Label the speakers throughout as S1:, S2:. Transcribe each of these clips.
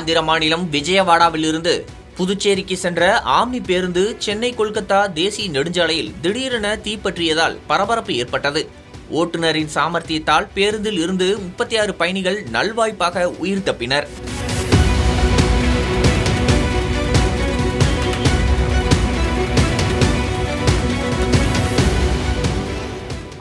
S1: ஆந்திர மாநிலம் விஜயவாடாவில் இருந்து புதுச்சேரிக்கு சென்ற ஆம்னி பேருந்து சென்னை கொல்கத்தா தேசிய நெடுஞ்சாலையில் திடீரென தீப்பற்றியதால் பரபரப்பு ஏற்பட்டது. ஓட்டுநரின் சாமர்த்தியத்தால் பேருந்தில் இருந்து 36 பயணிகள் நல்வாய்ப்பாக உயிர் தப்பினர்.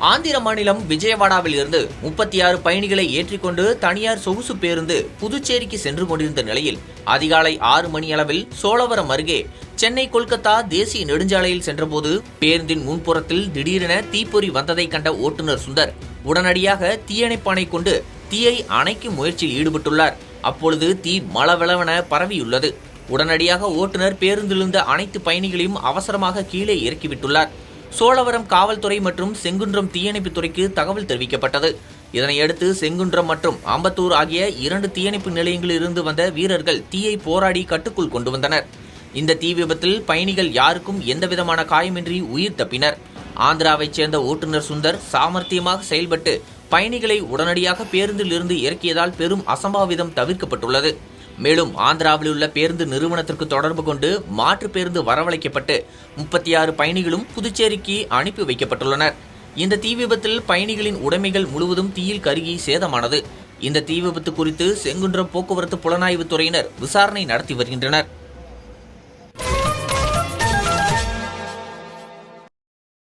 S1: ஆந்திர மாநிலம் விஜயவாடாவில் இருந்து 36 பயணிகளை ஏற்றிக்கொண்டு தனியார் சொகுசு பேருந்து புதுச்சேரிக்கு சென்று கொண்டிருந்த நிலையில் அதிகாலை 6 மணி அளவில் சோழவரம் அருகே சென்னை கொல்கத்தா தேசிய நெடுஞ்சாலையில் சென்றபோது பேருந்தின் முன்புறத்தில் திடீரென தீப்பொறி வந்ததை கண்ட ஓட்டுநர் சுந்தர் உடனடியாக தீயணைப்பானை கொண்டு தீயை அணைக்கும் முயற்சியில் ஈடுபட்டுள்ளார். அப்பொழுது தீ மளவளவென பரவியுள்ளது. உடனடியாக ஓட்டுநர் பேருந்திலிருந்த அனைத்து பயணிகளையும் அவசரமாக கீழே இறக்கிவிட்டுள்ளார். சோழவரம் காவல்துறை மற்றும் செங்குன்றம் தீயணைப்பு துறைக்கு தகவல் தெரிவிக்கப்பட்டது. இதனையடுத்து செங்குன்றம் மற்றும் அம்பத்தூர் ஆகிய 2 தீயணைப்பு நிலையங்களில் இருந்து வந்த வீரர்கள் தீயை போராடி கட்டுக்குள் கொண்டு வந்தனர். இந்த தீ விபத்தில் பயணிகள் யாருக்கும் எந்தவிதமான காயமின்றி உயிர் தப்பினர். ஆந்திராவைச் சேர்ந்த ஓட்டுநர் சுந்தர் சாமர்த்தியமாக செயல்பட்டு பயணிகளை உடனடியாக பேருந்தில் இருந்து இறக்கியதால் பெரும் அசம்பாவிதம் தவிர்க்கப்பட்டுள்ளது. மேலும் ஆந்திராவில் உள்ள பேருந்து நிறுவனத்திற்கு தொடர்பு கொண்டு மாற்று பேருந்து வரவழைக்கப்பட்டு 36 பயணிகளும் புதுச்சேரிக்கு அனுப்பி வைக்கப்பட்டுள்ளனர். இந்த தீ விபத்தில் பயணிகளின் உடைமைகள் முழுவதும் தீயில் கருகி சேதமானது. இந்த தீ விபத்து குறித்து செங்குன்றம் போக்குவரத்து புலனாய்வு துறையினர் விசாரணை நடத்தி வருகின்றனர்.